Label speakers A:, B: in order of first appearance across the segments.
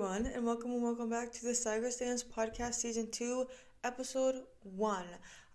A: everyone, and welcome back to the Cyber Stance Podcast Season 2, Episode 1.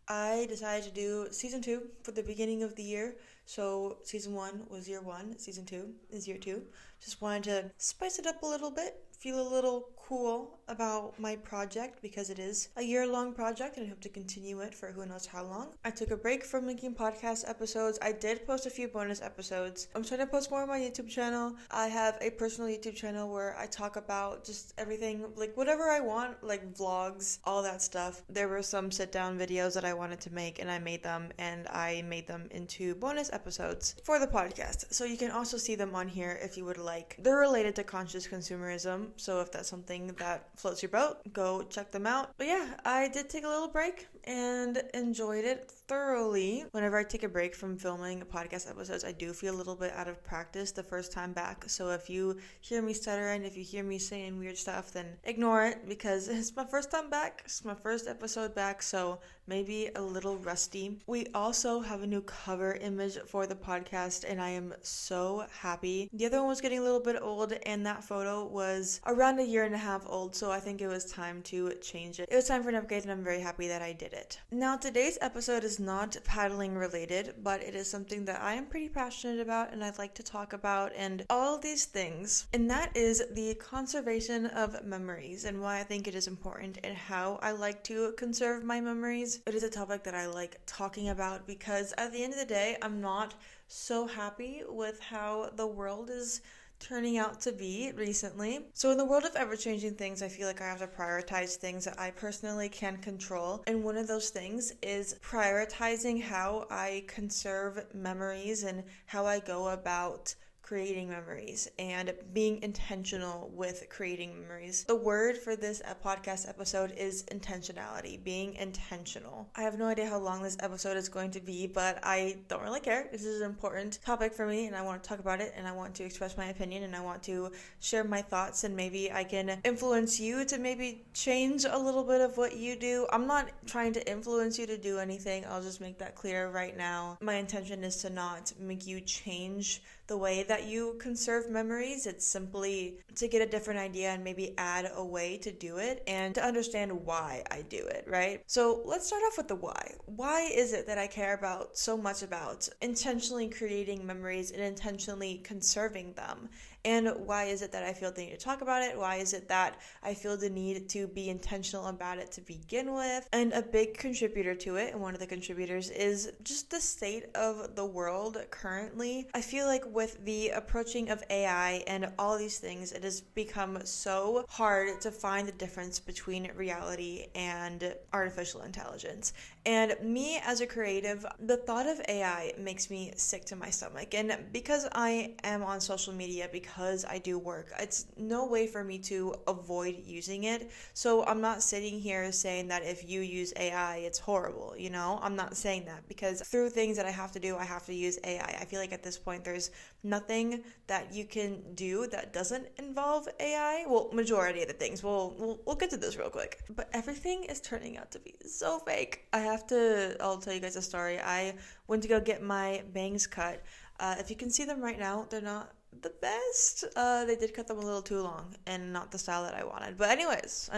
A: I decided to do Season 2 for the beginning of the year. So Season 1 was Year 1, Season 2 is Year 2. Just wanted to spice it up a little bit, feel a little cool about my project because it is a year-long project and I hope to continue it for who knows how long. I took a break from making podcast episodes. I did post a few bonus episodes. I'm trying to post more on my YouTube channel. I have a personal YouTube channel where I talk about just everything, like whatever I want, like vlogs, all that stuff. There were some sit-down videos that I wanted to make and I made them into bonus episodes for the podcast. So you can also see them on here if you would like. They're related to conscious consumerism, so if that's something that floats your boat, go check them out. But yeah, I did take a little break and enjoyed it thoroughly. Whenever I take a break from filming podcast episodes, I do feel a little bit out of practice the first time back. So if you hear me stuttering, if you hear me saying weird stuff, then ignore it because it's my first time back. It's my first episode back, so maybe a little rusty. We also have a new cover image for the podcast and I am so happy. The other one was getting a little bit old and that photo was around a year and a half old, so I think it was time to change it. It was time for an upgrade and I'm very happy that I did it. Now today's episode is not paddling related, but it is something that I am pretty passionate about and I'd like to talk about and all of these things, and that is the conservation of memories and why I think it is important and how I like to conserve my memories. It is a topic that I like talking about because at the end of the day, I'm not so happy with how the world is turning out to be recently. So in the world of ever-changing things, I feel like I have to prioritize things that I personally can control. And one of those things is prioritizing how I conserve memories and how I go about creating memories and being intentional with creating memories. The word for this podcast episode is intentionality, being intentional. I have no idea how long this episode is going to be, but I don't really care. This is an important topic for me and I want to talk about it and I want to express my opinion and I want to share my thoughts and maybe I can influence you to maybe change a little bit of what you do. I'm not trying to influence you to do anything. I'll just make that clear right now. My intention is to not make you change the way that you conserve memories. It's simply to get a different idea and maybe add a way to do it and to understand why I do it, right? So let's start off with the why. Why is it that I care about so much about intentionally creating memories and intentionally conserving them? And why is it that I feel the need to talk about it? Why is it that I feel the need to be intentional about it to begin with? And a big contributor to it, and one of the contributors, is just the state of the world currently. I feel like with the approaching of AI and all these things, it has become so hard to find the difference between reality and artificial intelligence. And me as a creative, the thought of AI makes me sick to my stomach. And because I am on social media, because I do work, it's no way for me to avoid using it. So I'm not sitting here saying that if you use AI, it's horrible, you know? I'm not saying that because through things that I have to do, I have to use AI. I feel like at this point, there's nothing that you can do that doesn't involve AI. Well, majority of the things. We'll get to this real quick. But everything is turning out to be so fake. I'll tell you guys a story. I went to go get my bangs cut. If you can see them right now, they're not the best. They did cut them a little too long and not the style that I wanted. But anyways,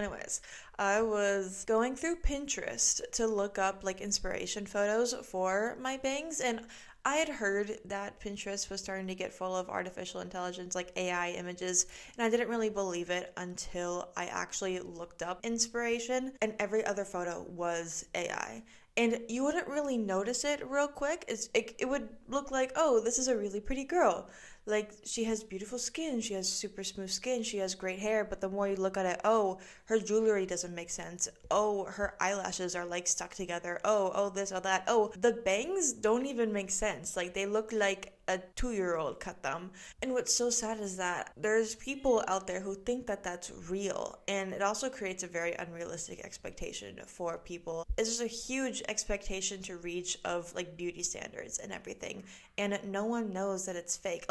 A: I was going through Pinterest to look up like inspiration photos for my bangs, and I had heard that Pinterest was starting to get full of artificial intelligence, like AI images, and I didn't really believe it until I actually looked up inspiration, and every other photo was AI. And you wouldn't really notice it real quick. It would look like, oh, this is a really pretty girl. Like, she has beautiful skin, she has super smooth skin, she has great hair, but the more you look at it, oh, her jewelry doesn't make sense. Oh, her eyelashes are like stuck together. Oh, this or that. Oh, the bangs don't even make sense. Like, they look like a 2-year-old cut them. And what's so sad is that there's people out there who think that that's real, and it also creates a very unrealistic expectation for people. It's just a huge expectation to reach of like beauty standards and everything, and no one knows that it's fake.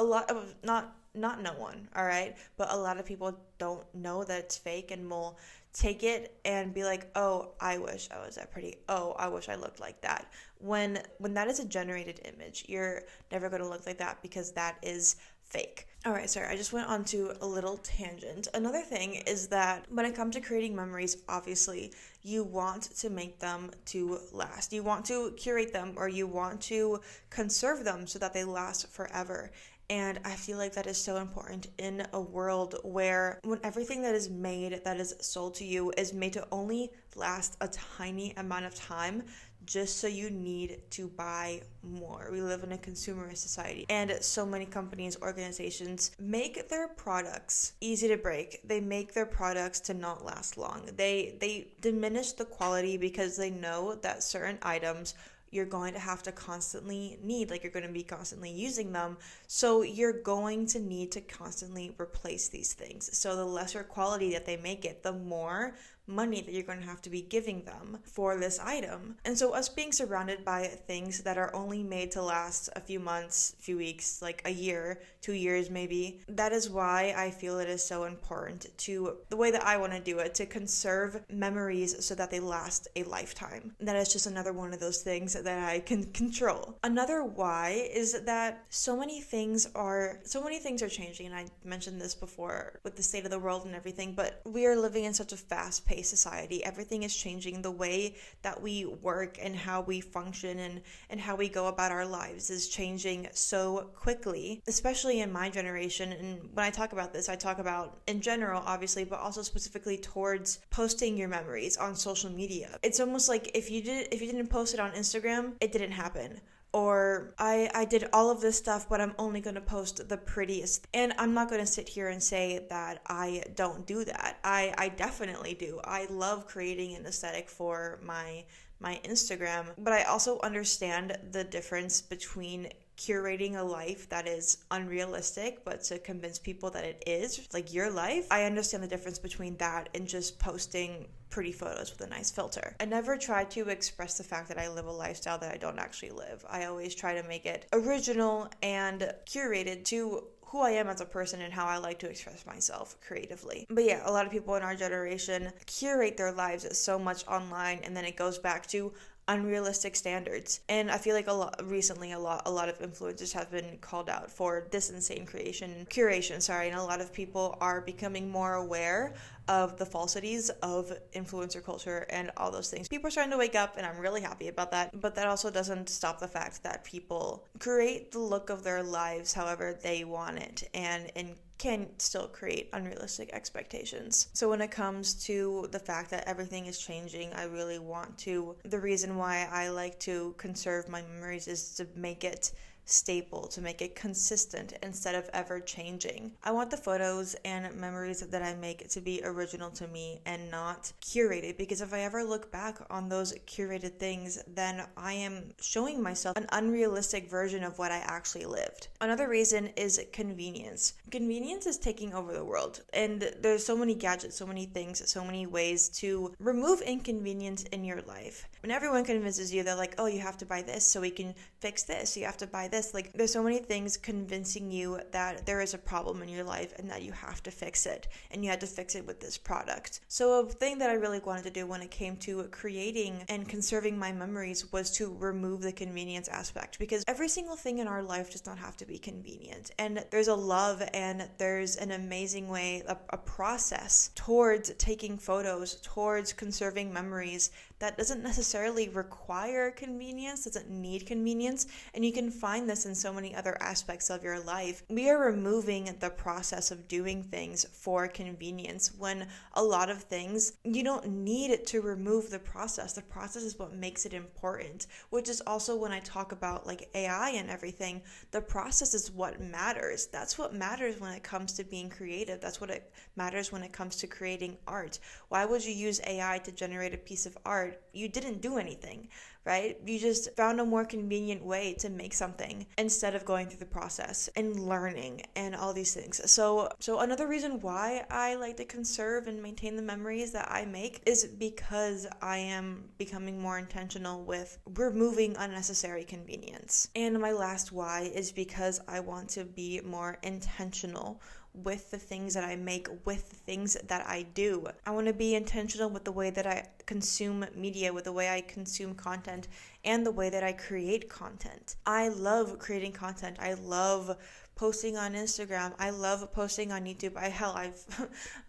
A: Not no one, all right, but a lot of people don't know that it's fake and will take it and be like, oh, I wish I was that pretty. Oh, I wish I looked like that. When that is a generated image, you're never going to look like that because that is fake. All right, sorry, I just went on to a little tangent. Another thing is that when it comes to creating memories, obviously, you want to make them to last. You want to curate them, or you want to conserve them so that they last forever. And I feel like that is so important in a world where when everything that is made, that is sold to you, is made to only last a tiny amount of time, just so you need to buy more. We live in a consumerist society, and so many companies, organizations make their products easy to break. They make their products to not last long. They diminish the quality because they know that certain items you're going to have to constantly need, like you're going to be constantly using them. So you're going to need to constantly replace these things. So the lesser quality that they make it, the more money that you're going to have to be giving them for this item. And so us being surrounded by things that are only made to last a few months, few weeks, like a year, 2 years maybe, that is why I feel it is so important to, the way that I want to do it, to conserve memories so that they last a lifetime. That is just another one of those things that I can control. Another why is that so many things are changing, and I mentioned this before with the state of the world and everything, but we are living in such a fast-paced society. Everything is changing. The way that we work and how we function and how we go about our lives is changing so quickly, especially in my generation. And when I talk about this, I talk about in general, obviously, but also specifically towards posting your memories on social media. It's almost like if you didn't post it on Instagram, it didn't happen. Or I did all of this stuff, but I'm only going to post the prettiest. And I'm not going to sit here and say that I don't do that. I definitely do. I love creating an aesthetic for my Instagram, but I also understand the difference between curating a life that is unrealistic, but to convince people that it is, like your life. I understand the difference between that and just posting pretty photos with a nice filter. I never try to express the fact that I live a lifestyle that I don't actually live. I always try to make it original and curated to who I am as a person and how I like to express myself creatively. But yeah, a lot of people in our generation curate their lives so much online, and then it goes back to unrealistic standards. And I feel like a lot of influencers have been called out for this insane curation, and a lot of people are becoming more aware of the falsities of influencer culture and all those things. People are starting to wake up, and I'm really happy about that. But that also doesn't stop the fact that people create the look of their lives however they want it, and can still create unrealistic expectations. So when it comes to the fact that everything is changing, I really want to, the reason why I like to conserve my memories is to make it staple, to make it consistent instead of ever changing. I want the photos and memories that I make to be original to me and not curated, because if I ever look back on those curated things, then I am showing myself an unrealistic version of what I actually lived. Another reason is convenience. Convenience is taking over the world, and there's so many gadgets, so many things, so many ways to remove inconvenience in your life. When everyone convinces you, they're like, oh, you have to buy this so we can fix this, you have to buy this. Like, there's so many things convincing you that there is a problem in your life and that you have to fix it, and you had to fix it with this product. So a thing that I really wanted to do when it came to creating and conserving my memories was to remove the convenience aspect, because every single thing in our life does not have to be convenient, and there's a love and there's an amazing way, a process towards taking photos, towards conserving memories that doesn't necessarily require convenience, doesn't need convenience, and you can find this in so many other aspects of your life. We are removing the process of doing things for convenience, when a lot of things, you don't need to remove the process. The process is what makes it important, which is also when I talk about like AI and everything, the process is what matters. That's what matters when it comes to being creative. That's what it matters when it comes to creating art. Why would you use AI to generate a piece of art? You didn't do anything, right? You just found a more convenient way to make something instead of going through the process and learning and all these things. So another reason why I like to conserve and maintain the memories that I make is because I am becoming more intentional with removing unnecessary convenience. And my last why is because I want to be more intentional with the things that I make, with the things that I do. I want to be intentional with the way that I consume media, with the way I consume content, and the way that I create content. I love creating content. I love posting on Instagram. I love posting on YouTube. I've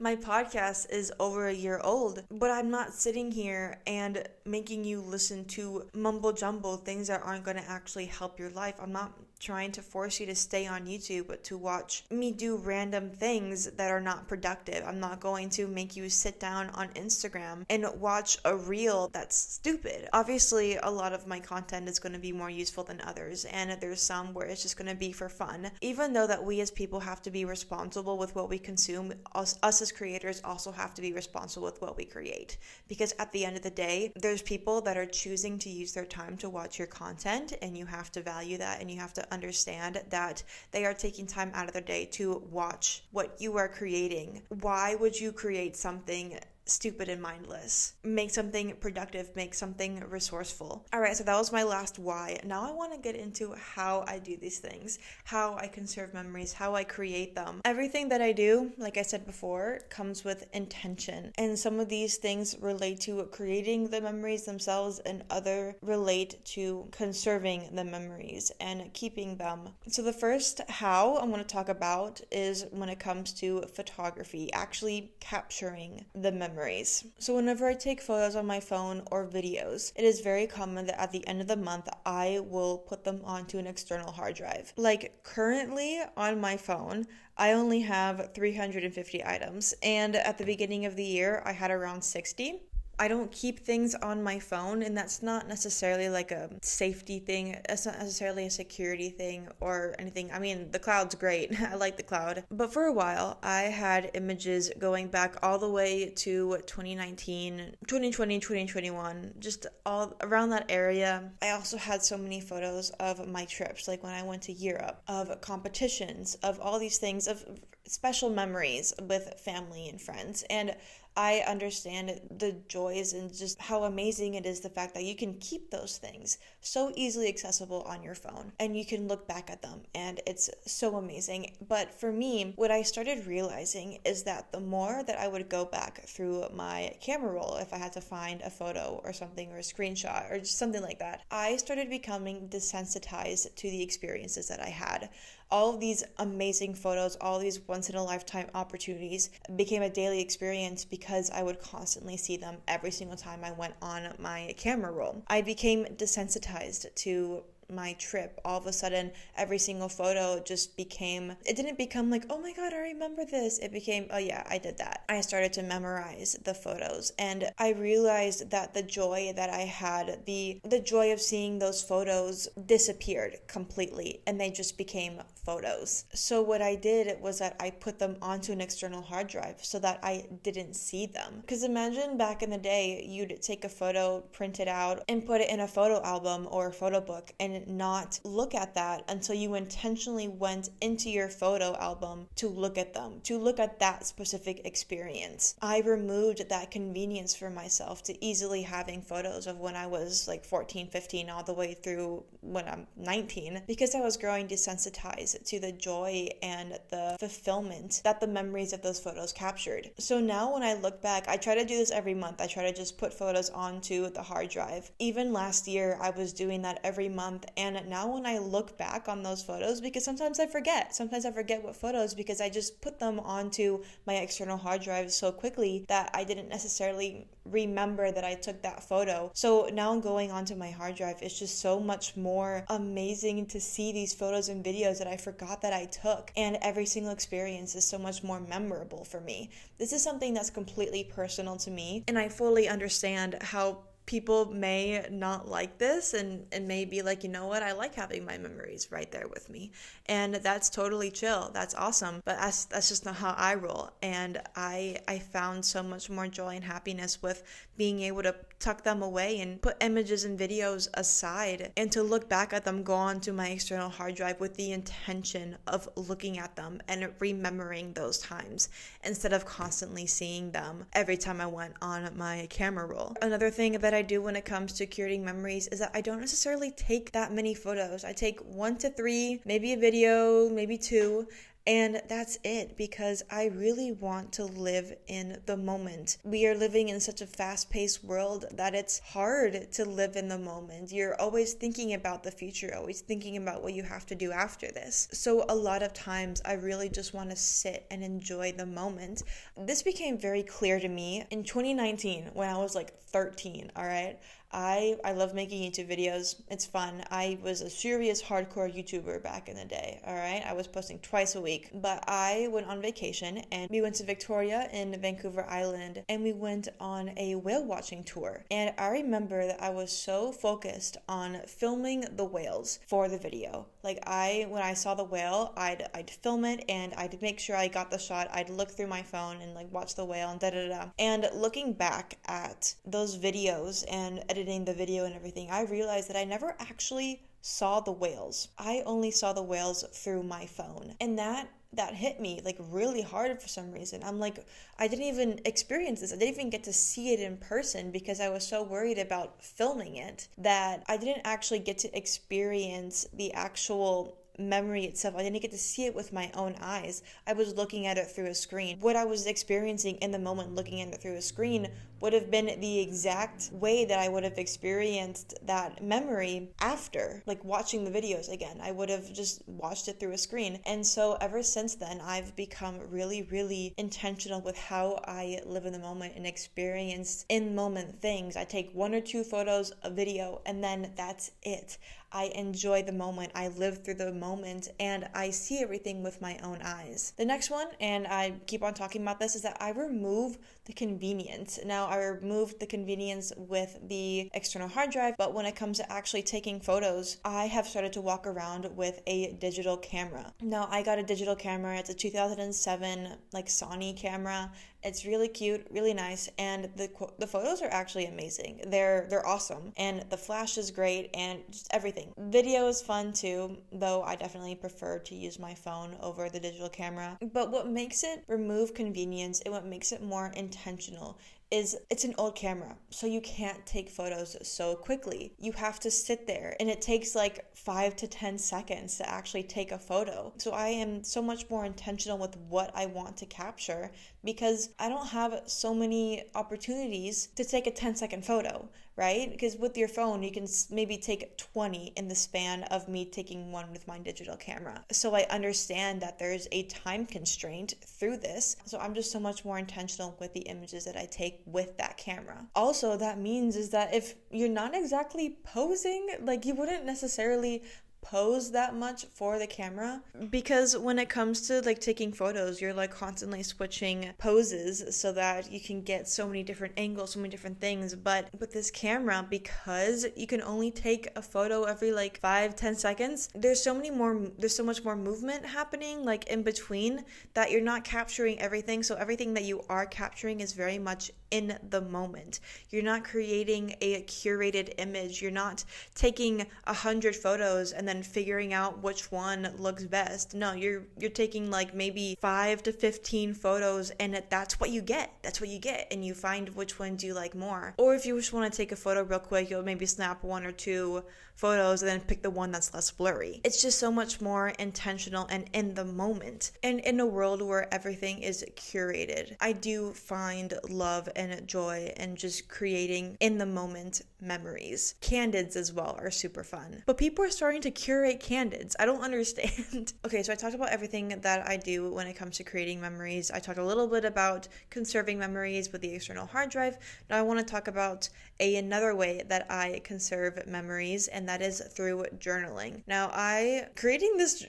A: my podcast is over a year old, but I'm not sitting here and making you listen to mumble jumble things that aren't going to actually help your life. I'm not trying to force you to stay on YouTube, but to watch me do random things that are not productive. I'm not going to make you sit down on Instagram and watch a reel that's stupid. Obviously, a lot of my content is going to be more useful than others, and there's some where it's just going to be for fun. Even though that we as people have to be responsible with what we consume, us as creators also have to be responsible with what we create. Because at the end of the day, there's people that are choosing to use their time to watch your content, and you have to value that, and you have to understand that they are taking time out of their day to watch what you are creating. Why would you create something stupid and mindless? Make something productive, make something resourceful. All right, so that was my last why. Now I want to get into how I do these things, how I conserve memories, how I create them. Everything that I do, like I said before, comes with intention. And some of these things relate to creating the memories themselves, and other relate to conserving the memories and keeping them. So the first how I want to talk about is when it comes to photography, actually capturing the memories. So whenever I take photos on my phone or videos, it is very common that at the end of the month, I will put them onto an external hard drive. Like currently on my phone, I only have 350 items, and at the beginning of the year, I had around 60. I don't keep things on my phone, and that's not necessarily like a safety thing. It's not necessarily a security thing or anything. I mean, the cloud's great. I like the cloud. But for a while, I had images going back all the way to 2019, 2020, 2021, just all around that area. I also had so many photos of my trips, like when I went to Europe, of competitions, of all these things, of special memories with family and friends. And I understand the joys and just how amazing it is, the fact that you can keep those things so easily accessible on your phone and you can look back at them, and it's so amazing. But for me, what I started realizing is that the more that I would go back through my camera roll, if I had to find a photo or something or a screenshot or just something like that, I started becoming desensitized to the experiences that I had. All of these amazing photos, all these once-in-a-lifetime opportunities became a daily experience because I would constantly see them every single time I went on my camera roll. I became desensitized to my trip. All of a sudden, every single photo just became, it didn't become like, oh my god, I remember this. It became, oh yeah, I did that. I started to memorize the photos, and I realized that the joy that I had, the joy of seeing those photos disappeared completely, and they just became photos. So what I did was that I put them onto an external hard drive so that I didn't see them. Because imagine back in the day, you'd take a photo, print it out, and put it in a photo album or a photo book, and not look at that until you intentionally went into your photo album to look at them, to look at that specific experience. I removed that convenience for myself to easily having photos of when I was like 14, 15, all the way through when I'm 19, because I was growing desensitized to the joy and the fulfillment that the memories of those photos captured. So now when I look back, I try to do this every month. I try to just put photos onto the hard drive. Even last year, I was doing that every month. And now when I look back on those photos, because sometimes I forget what photos, because I just put them onto my external hard drive so quickly that I didn't necessarily remember that I took that photo. So now going onto my hard drive, it's just so much more amazing to see these photos and videos that I forgot that I took. And every single experience is so much more memorable for me. This is something that's completely personal to me, and I fully understand how people may not like this and may be like, you know what, I like having my memories right there with me. And that's totally chill. That's awesome. But that's just not how I roll. And I found so much more joy and happiness with being able to tuck them away and put images and videos aside, and to look back at them, go onto my external hard drive with the intention of looking at them and remembering those times instead of constantly seeing them every time I went on my camera roll. Another thing that I do when it comes to curating memories is that I don't necessarily take that many photos. I take 1 to 3, maybe a video, maybe 2, And that's it, because I really want to live in the moment. We are living in such a fast-paced world that it's hard to live in the moment. You're always thinking about the future, always thinking about what you have to do after this. So a lot of times I really just want to sit and enjoy the moment. This became very clear to me in 2019 when I was like 13, all right? I love making YouTube videos. It's fun. I was a serious hardcore YouTuber back in the day, all right? I was posting twice a week. But I went on vacation and we went to Victoria in Vancouver Island and we went on a whale watching tour. And I remember that I was so focused on filming the whales for the video. Like when I saw the whale, I'd film it and I'd make sure I got the shot. I'd look through my phone and like watch the whale and da-da-da. And looking back at those videos and editing the video and everything, I realized that I never actually saw the whales. I only saw the whales through my phone. And that hit me like really hard for some reason. I'm like, I didn't even experience this. I didn't even get to see it in person because I was so worried about filming it that I didn't actually get to experience the actual memory itself. I didn't get to see it with my own eyes. I was looking at it through a screen. What I was experiencing in the moment looking at it through a screen would have been the exact way that I would have experienced that memory after, like watching the videos again. I would have just watched it through a screen. And so ever since then, I've become really, really intentional with how I live in the moment and experience in-moment things. I take 1 or 2 photos, a video, and then that's it. I enjoy the moment, I live through the moment, and I see everything with my own eyes. The next one, and I keep on talking about this, is that I remove the convenience. Now, I removed the convenience with the external hard drive, but when it comes to actually taking photos, I have started to walk around with a digital camera. Now, I got a digital camera. It's a 2007 like Sony camera. It's really cute, really nice, and the photos are actually amazing. They're awesome, and the flash is great, and just everything. Video is fun too, though I definitely prefer to use my phone over the digital camera. But what makes it remove convenience and what makes it more intentional is it's an old camera, so you can't take photos so quickly. You have to sit there, and it takes like 5 to 10 seconds to actually take a photo. So I am so much more intentional with what I want to capture because I don't have so many opportunities to take a 10-second photo, right? Because with your phone, you can maybe take 20 in the span of me taking one with my digital camera. So I understand that there's a time constraint through this. So I'm just so much more intentional with the images that I take with that camera. Also, that means is that if you're not exactly posing, like you wouldn't necessarily pose that much for the camera, because when it comes to like taking photos, you're like constantly switching poses so that you can get so many different angles, so many different things. But with this camera, because you can only take a photo every like 5-10 seconds, there's so much more movement happening like in between that you're not capturing everything. So everything that you are capturing is very much in the moment. You're not creating a curated image. You're not taking 100 photos and then figuring out which one looks best. No, you're taking like maybe 5 to 15 photos, and that's what you get. That's what you get, and you find which ones you like more. Or if you just want to take a photo real quick, you'll maybe snap 1 or 2 photos and then pick the one that's less blurry. It's just so much more intentional and in the moment. And in a world where everything is curated, I do find love and joy in just creating in the moment memories. Candids as well are super fun. But people are starting to curate candids. I don't understand. Okay, so I talked about everything that I do when it comes to creating memories. I talked a little bit about conserving memories with the external hard drive. Now I want to talk about another way that I conserve memories, and that is through journaling. Now, creating this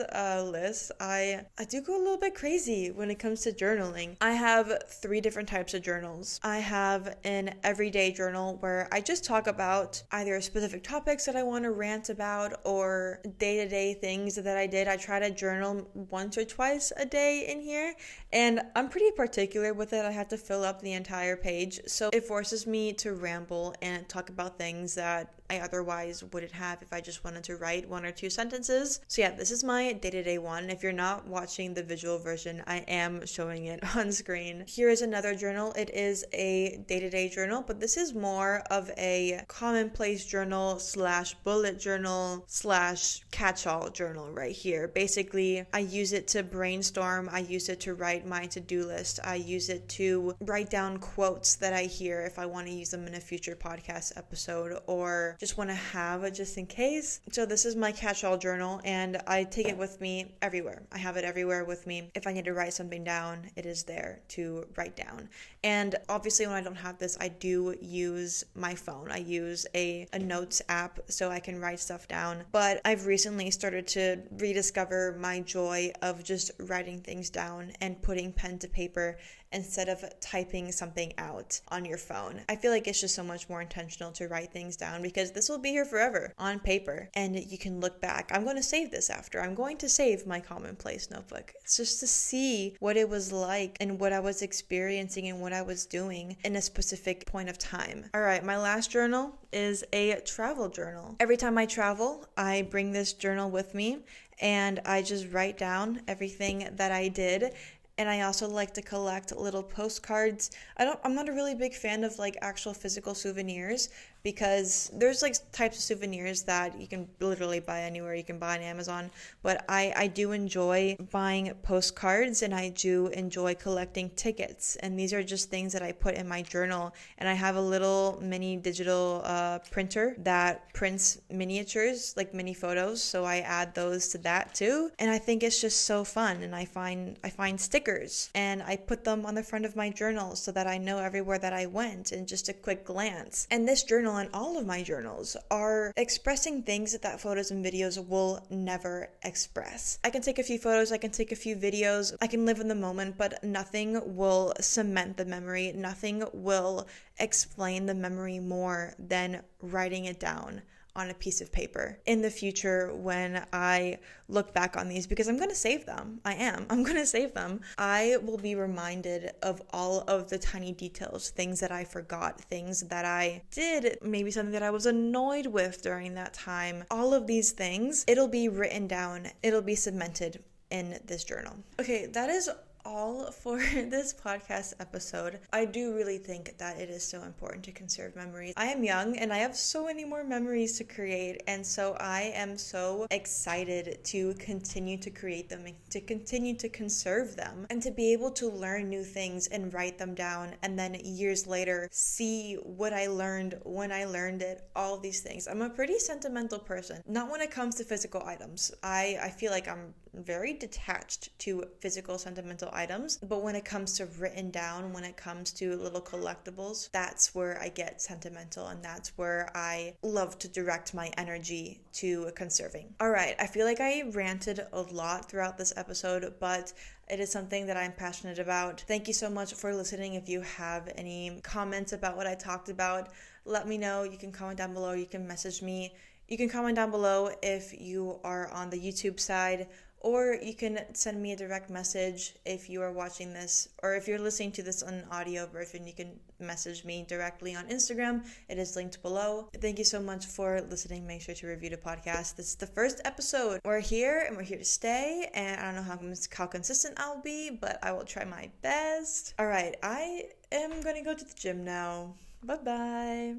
A: list, I do go a little bit crazy when it comes to journaling. I have 3 different types of journals. I have an everyday journal where I just talk about either specific topics that I want to rant about or day-to-day things that I did. I try to journal once or twice a day in here, and I'm pretty particular with it. I have to fill up the entire page, so it forces me to ramble and talk about things that I otherwise wouldn't have if I just wanted to write 1 or 2 sentences. So yeah, this is my day-to-day one. If you're not watching the visual version, I am showing it on screen. Here is another journal. It is a day-to-day journal, but this is more of a commonplace journal / bullet journal / catch-all journal right here. Basically, I use it to brainstorm. I use it to write my to-do list. I use it to write down quotes that I hear if I want to use them in a future podcast episode or just want to have just in case. So this is my catch-all journal, and I take it with me everywhere. I have it everywhere with me. If I need to write something down, it is there to write down. And obviously when I don't have this, I do use my phone. I use a notes app so I can write stuff down. But I've recently started to rediscover my joy of just writing things down and putting pen to paper instead of typing something out on your phone. I feel like it's just so much more intentional to write things down because this will be here forever on paper and you can look back. I'm going to save this after. I'm going to save my commonplace notebook. It's just to see what it was like and what I was experiencing and what I was doing in a specific point of time. All right, my last journal is a travel journal. Every time I travel, I bring this journal with me and I just write down everything that I did. And I also like to collect little postcards. I'm not a really big fan of like actual physical souvenirs because there's like types of souvenirs that you can literally buy anywhere. You can buy on Amazon, but I do enjoy buying postcards and I do enjoy collecting tickets. And these are just things that I put in my journal. And I have a little mini digital printer that prints miniatures, like mini photos. So I add those to that too. And I think it's just so fun. And I find stickers and I put them on the front of my journal so that I know everywhere that I went in just a quick glance. And this journal and all of my journals are expressing things that photos and videos will never express. I can take a few photos, I can take a few videos, I can live in the moment, but nothing will cement the memory. Nothing will explain the memory more than writing it down on a piece of paper in the future when I look back on these, because I'm going to save them. I'm going to save them. I will be reminded of all of the tiny details, things that I forgot, things that I did, maybe something that I was annoyed with during that time. All of these things, it'll be written down. It'll be cemented in this journal. Okay, that is all for this podcast episode. I do really think that it is so important to conserve memories. I am young and I have so many more memories to create, and so I am so excited to continue to create them, to continue to conserve them, and to be able to learn new things and write them down, and then years later see what I learned when I learned it, all these things. I'm a pretty sentimental person, not when it comes to physical items. I feel like I'm very detached to physical sentimental items, but when it comes to written down, when it comes to little collectibles, that's where I get sentimental, and that's where I love to direct my energy to conserving. All right, I feel like I ranted a lot throughout this episode, but it is something that I'm passionate about. Thank you so much for listening. If you have any comments about what I talked about, let me know. You can comment down below. You can message me. You can comment down below if you are on the YouTube side, or you can send me a direct message if you are watching this, or if you're listening to this on an audio version, you can message me directly on Instagram. It is linked below. Thank you so much for listening. Make sure to review the podcast. This is the first episode. We're here and we're here to stay, and I don't know how consistent I'll be, but I will try my best. All right, I am going to go to the gym now. Bye-bye.